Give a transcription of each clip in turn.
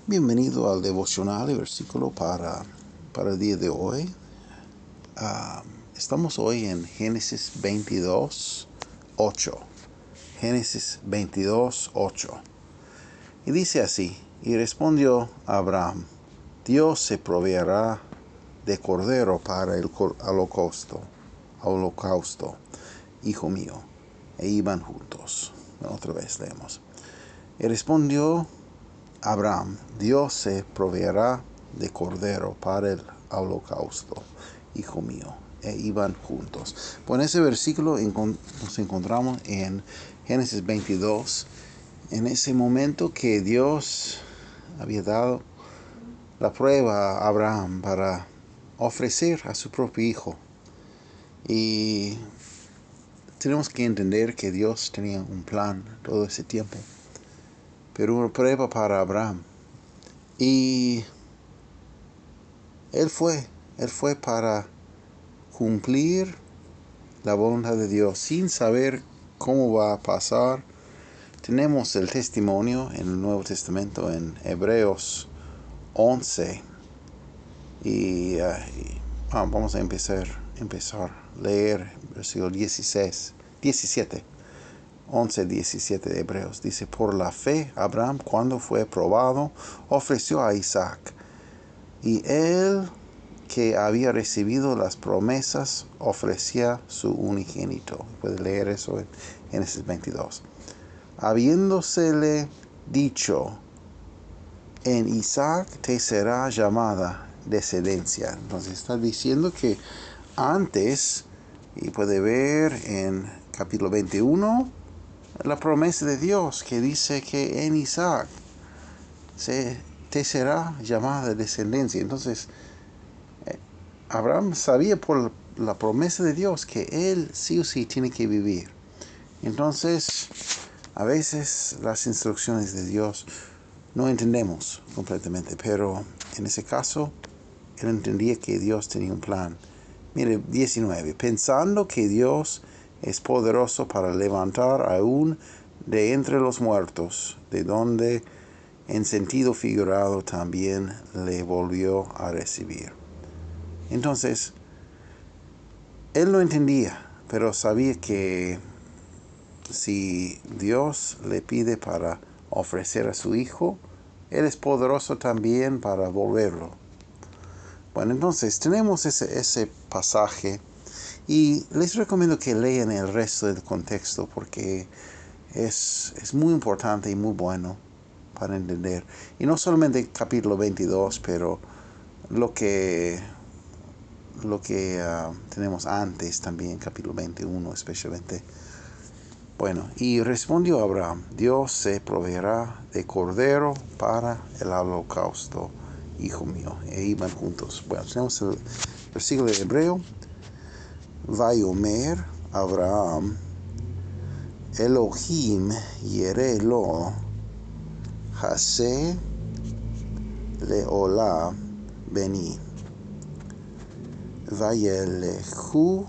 Bienvenido al devocional y versículo para el día de hoy. Estamos hoy en Génesis 22, 8. Génesis 22, 8. Y dice así: y respondió Abraham: Dios se proveerá de cordero para el holocausto, hijo mío. E iban juntos. Otra vez leemos. Y respondió Abraham: Dios se proveerá de cordero para el holocausto, hijo mío. E iban juntos. Pues en ese versículo nos encontramos en Génesis 22, en ese momento que Dios había dado la prueba a Abraham para ofrecer a su propio hijo. Y tenemos que entender que Dios tenía un plan todo ese tiempo, pero una prueba para Abraham. Y Él fue para cumplir la voluntad de Dios sin saber cómo va a pasar. Tenemos el testimonio en el Nuevo Testamento en Hebreos 11. Y vamos a empezar a leer versículo 17. 11:17 de Hebreos. Dice: por la fe Abraham, cuando fue probado, ofreció a Isaac. Y él, que había recibido las promesas, ofrecía su unigénito. Puede leer eso en Génesis 22. Habiéndosele dicho: en Isaac te será llamada descendencia. Entonces está diciendo que antes, y puede ver en capítulo 21, la promesa de Dios que dice que en Isaac te será llamada descendencia. Entonces Abraham sabía por la promesa de Dios que él sí o sí tiene que vivir. Entonces, a veces las instrucciones de Dios no entendemos completamente, pero en ese caso, él entendía que Dios tenía un plan. Mire, 19. Pensando que Dios es poderoso para levantar aún de entre los muertos, de donde en sentido figurado también le volvió a recibir. Entonces, él no entendía, pero sabía que si Dios le pide para ofrecer a su hijo, Él es poderoso también para volverlo. Bueno, entonces tenemos ese pasaje y les recomiendo que lean el resto del contexto porque es muy importante y muy bueno para entender. Y no solamente el capítulo 22, pero lo que tenemos antes también, capítulo 21 especialmente. Bueno, y respondió Abraham: Dios se proveerá de cordero para el holocausto, hijo mío. E iban juntos. Bueno, tenemos el versículo de Hebreo. Vayomer Abraham: Elohim yere lo hase leola beni. Vayelehu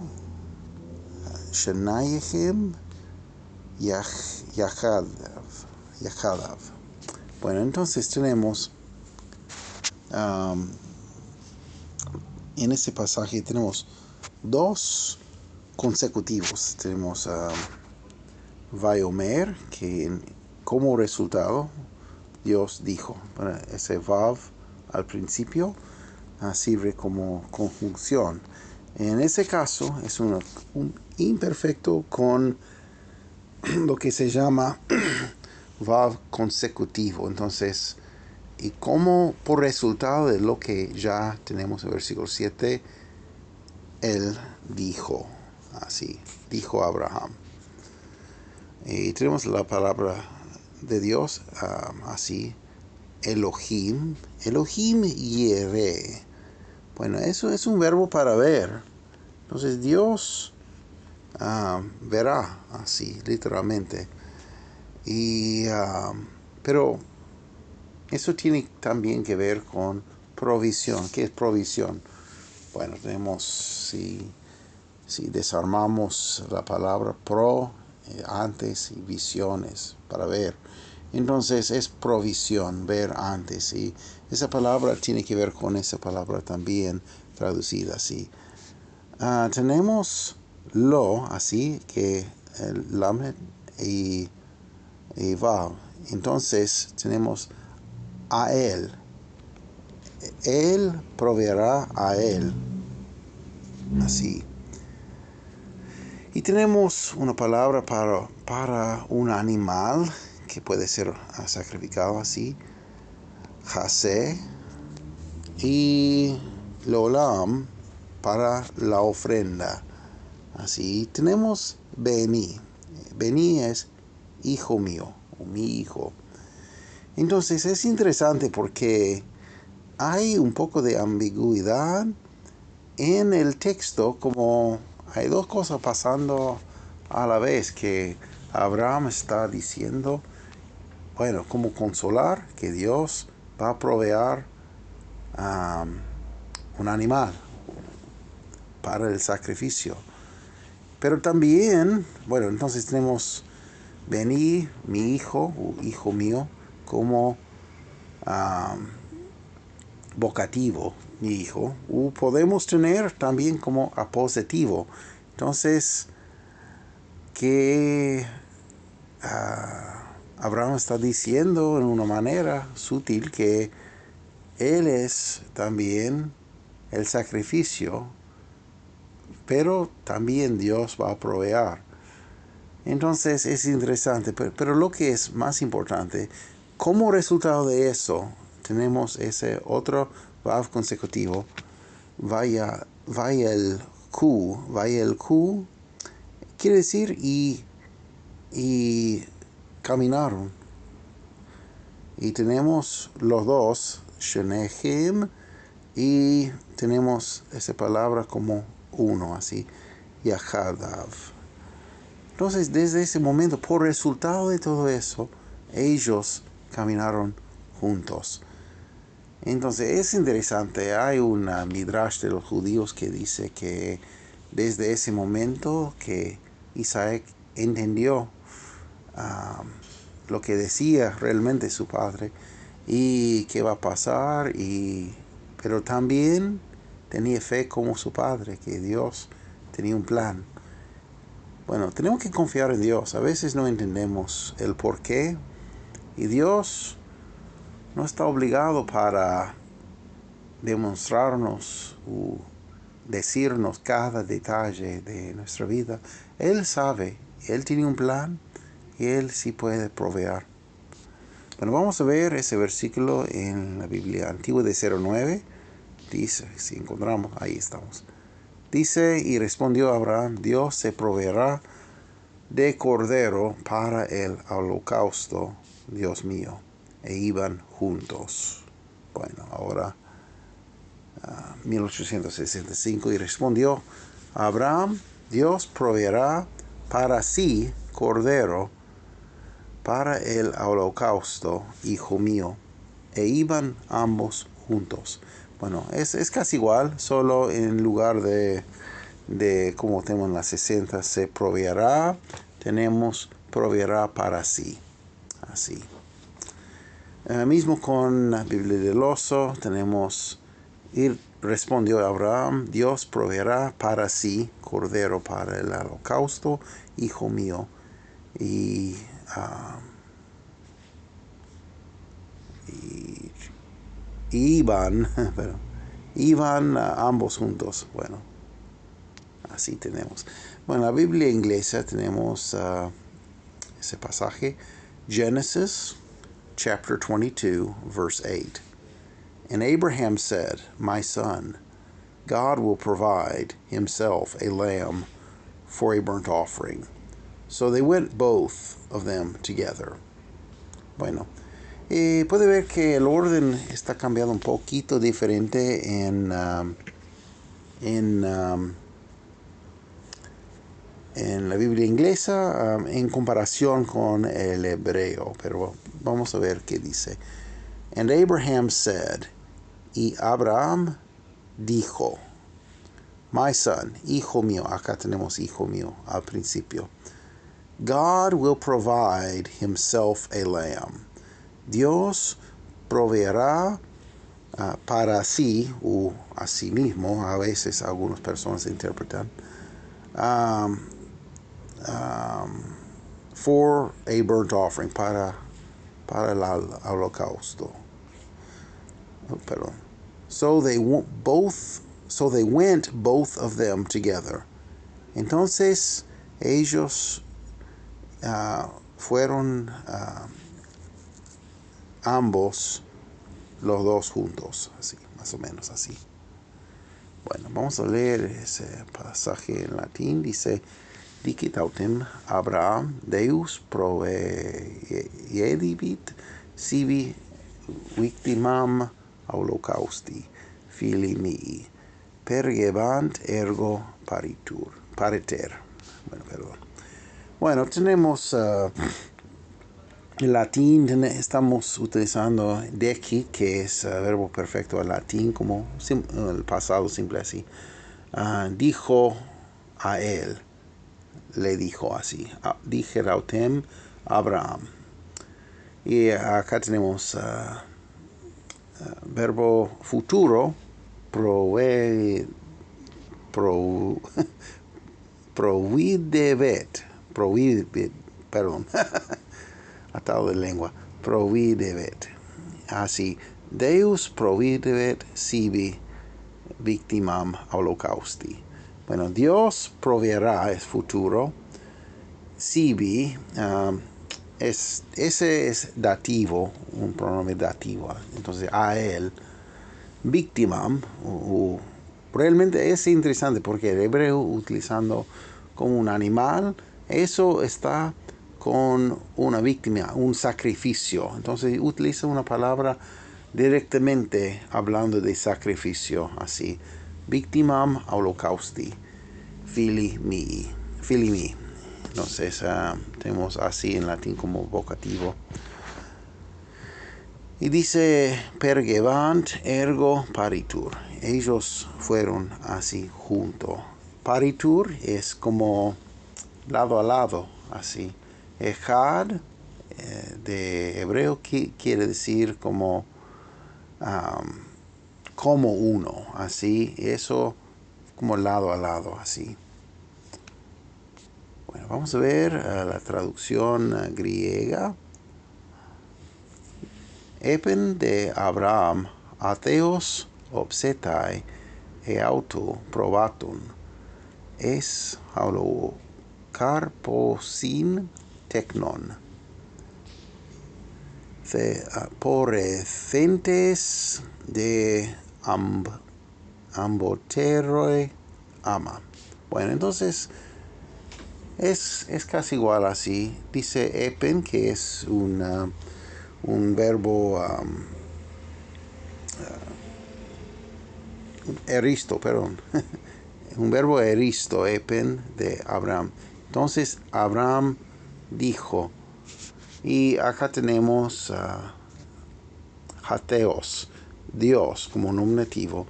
shenayim Yachadav. Bueno, entonces tenemos en este pasaje tenemos dos consecutivos. Tenemos Vayomer, que como resultado Dios dijo. Bueno, ese Vav al principio sirve como conjunción. En ese caso es un imperfecto con lo que se llama Vav consecutivo. Entonces, y como por resultado de lo que ya tenemos en el versículo 7, él dijo, así, dijo Abraham. Y tenemos la palabra de Dios así, Elohim yere. Bueno, eso es un verbo para ver. Entonces Dios verá, así, literalmente. Pero eso tiene también que ver con provisión. ¿Qué es provisión? Bueno, tenemos, si desarmamos la palabra pro, antes, y visiones, para ver. Entonces es provisión, ver antes. Y esa palabra tiene que ver con esa palabra también traducida así. Tenemos lo, así, que el lamed y vav. Entonces tenemos a él. Él proveerá a él. Así. Y tenemos una palabra para un animal que puede ser sacrificado así. Jase. Y Lolam para la ofrenda. Así tenemos Beni. Beni es hijo mío o mi hijo. Entonces es interesante porque hay un poco de ambigüedad en el texto, como hay dos cosas pasando a la vez, que Abraham está diciendo, bueno, como consolar que Dios va a proveer un animal para el sacrificio. Pero también, bueno, entonces tenemos Bení, mi hijo, o hijo mío, como vocativo, mi hijo. O podemos tener también como apositivo. Entonces, que Abraham está diciendo en una manera sutil que él es también el sacrificio, pero también Dios va a proveer. Entonces es interesante, pero lo que es más importante, como resultado de eso, tenemos ese otro vav consecutivo, vaya el Q, quiere decir y caminaron. Y tenemos los dos, Shenechem, y tenemos esa palabra como uno, así, Yahadav. Entonces, desde ese momento, por resultado de todo eso, ellos caminaron juntos. Entonces, es interesante. Hay una midrash de los judíos que dice que desde ese momento que Isaac entendió lo que decía realmente su padre y qué va a pasar, pero también tenía fe como su padre, que Dios tenía un plan. Bueno, tenemos que confiar en Dios. A veces no entendemos el por qué. Y Dios no está obligado para demostrarnos o decirnos cada detalle de nuestra vida. Él sabe, Él tiene un plan y Él sí puede proveer. Bueno, vamos a ver ese versículo en la Biblia Antigua de 09. Dice, si encontramos, ahí estamos. Dice, y respondió Abraham, Dios se proveerá de cordero para el holocausto, Dios mío. E iban juntos. Bueno, ahora 1865, y respondió Abraham, Dios proveerá para sí cordero para el holocausto, hijo mío. E iban ambos juntos. Bueno, es casi igual, solo en lugar de como tenemos en las 60, se proveerá, tenemos proveerá para sí. Así. Mismo con la Biblia del oso, tenemos, y respondió Abraham, Dios proveerá para sí cordero para el holocausto, hijo mío. Y iban, iban ambos juntos. Bueno, así tenemos. Bueno, la Biblia inglesa tenemos ese pasaje, Genesis chapter 22, verse 8. And Abraham said, My son, God will provide himself a lamb for a burnt offering. So they went both of them together. Bueno, puede ver que el orden está cambiado un poquito diferente en la Biblia inglesa en comparación con el hebreo, pero vamos a ver qué dice. And Abraham said, y Abraham dijo, my son, hijo mío, acá tenemos hijo mío al principio. God will provide himself a lamb. Dios proveerá para sí o a sí mismo. A veces algunas personas interpretan for a burnt offering, para el holocausto. Perdón. So they went both of them together. Entonces ellos fueron ambos, los dos juntos, así, más o menos así. Bueno, vamos a leer ese pasaje en latín. Dice: Dicit autem Abraham Deus provedibit sibi victimam holocausti filii mii, pergebant ergo pariter. Bueno, perdón. Bueno, tenemos en latín, estamos utilizando decit, que es verbo perfecto en latín, como el pasado simple así. Dijo a él, le dijo así. Dije autem Abraham. Y acá tenemos verbo futuro, providebit, perdón, atado de lengua, providebit. Así, Deus providebit sibi victimam holocausti. Bueno, Dios proveerá, es futuro. Sibi, ese es dativo, un pronombre dativo. Entonces, a él, victimam, realmente es interesante porque el hebreo, utilizando como un animal, eso está con una víctima, un sacrificio. Entonces utiliza una palabra directamente hablando de sacrificio, así: victimam holocausti filii mii. Entonces tenemos así en latín como vocativo. Y dice: pergebant ergo paritur. Ellos fueron así junto. Paritur es como lado a lado, así. Echad de hebreo quiere decir como uno, así. Eso como lado a lado, así. Bueno, vamos a ver la traducción griega. Epen de Abraham atheos obsetai auto probaton es holocarposin technon porecentes de amboteroi ama. Bueno, entonces es casi igual así. Dice epen, que es un verbo eristo, perdón. Un verbo eristo, epen de Abraham. Entonces Abraham dijo, y acá tenemos hateos, Dios como nominativo.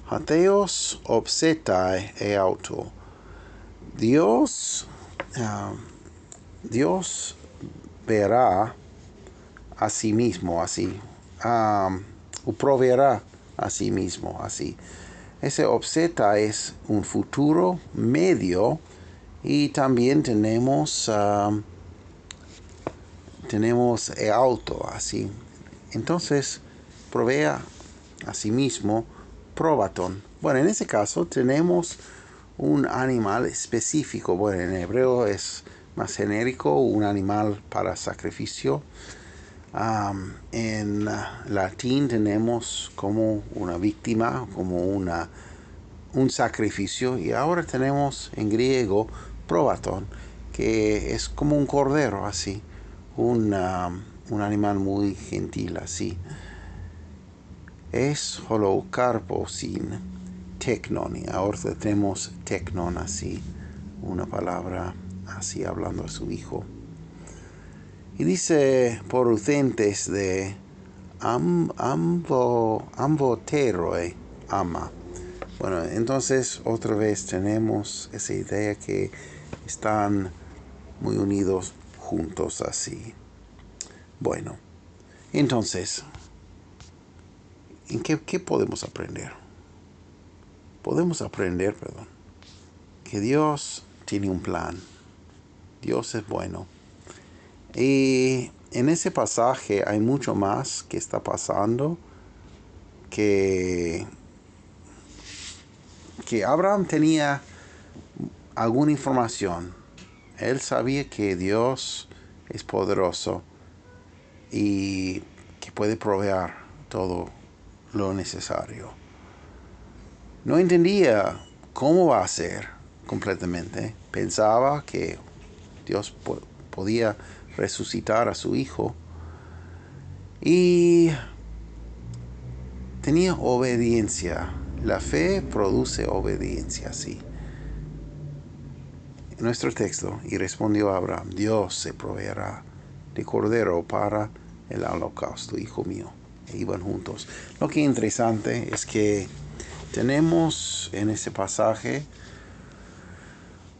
Hateos obsetai auto. Dios verá a sí mismo, así. Proveerá a sí mismo, así. Ese obseta es un futuro medio, y también tenemos auto, así. Entonces, provea a sí mismo, probaton. Bueno, en ese caso tenemos un animal específico. Bueno, en hebreo es más genérico, un animal para sacrificio. En latín tenemos como una víctima, como un sacrificio. Y ahora tenemos en griego probaton, que es como un cordero, así. Un animal muy gentil, así. Es holocarposin technon. Y ahora tenemos technon, así. Una palabra así hablando a su hijo. Y dice: porcentes de amboteroi ama. Bueno, entonces otra vez tenemos esa idea que están muy unidos juntos así. Bueno, entonces, ¿en qué podemos aprender? Podemos aprender, que Dios tiene un plan. Dios es bueno. Y en ese pasaje hay mucho más que está pasando que Abraham tenía alguna información. Él sabía que Dios es poderoso y que puede proveer todo lo necesario. No entendía cómo va a ser completamente. Pensaba que Dios podía resucitar a su hijo. Y tenía obediencia. La fe produce obediencia, sí. En nuestro texto, y respondió Abraham, Dios se proveerá de cordero para el holocausto, hijo mío. E iban juntos. Lo que es interesante es que tenemos en ese pasaje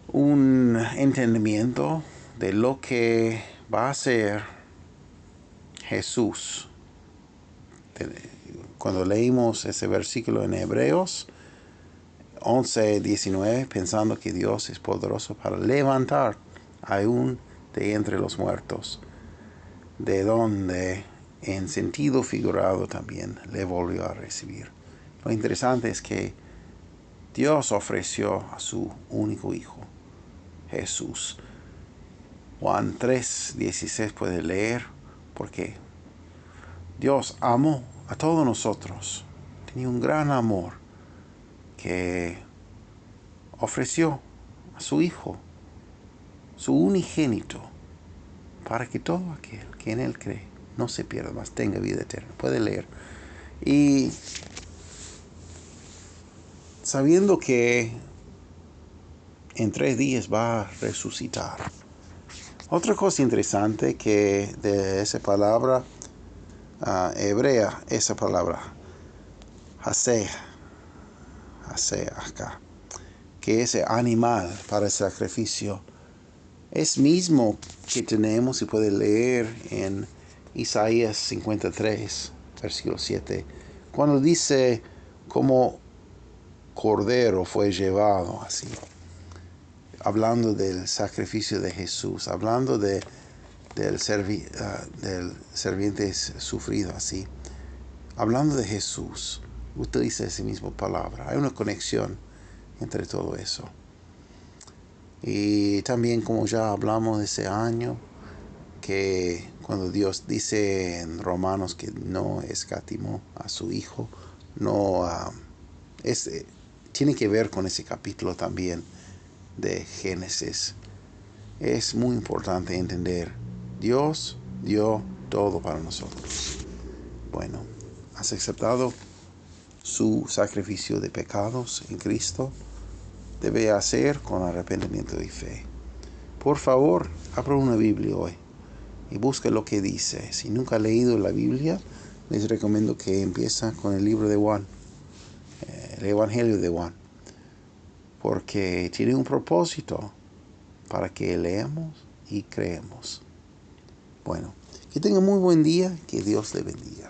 un entendimiento de lo que va a ser Jesús. Cuando leímos ese versículo en Hebreos 11:19, pensando que Dios es poderoso para levantar aún de entre los muertos, de donde en sentido figurado también le volvió a recibir. Lo interesante es que Dios ofreció a su único hijo, Jesús. Juan 3:16 puede leer, porque Dios amó a todos nosotros. Tenía un gran amor que ofreció a su Hijo, su unigénito, para que todo aquel que en Él cree no se pierda, mas tenga vida eterna. Puede leer. Y sabiendo que en 3 días va a resucitar. Otra cosa interesante que de esa palabra hebrea, esa palabra, haseh acá, que ese animal para el sacrificio es mismo que tenemos, y puede leer en Isaías 53, versículo 7, cuando dice como cordero fue llevado, así, hablando del sacrificio de Jesús, hablando del serviente sufrido, así, hablando de Jesús, utiliza esa misma palabra. Hay una conexión entre todo eso. Y también, como ya hablamos de ese año, que cuando Dios dice en Romanos que no escatimó a su Hijo, no tiene que ver con ese capítulo también de Génesis. Es muy importante entender, Dios dio todo para nosotros. Bueno, ¿has aceptado su sacrificio de pecados en Cristo? Debe hacer con arrepentimiento y fe. Por favor, abra una Biblia hoy y busque lo que dice. Si nunca ha leído la Biblia, les recomiendo que empiece con el libro de Juan, el Evangelio de Juan, porque tiene un propósito para que leamos y creemos. Bueno, que tenga muy buen día, que Dios le bendiga.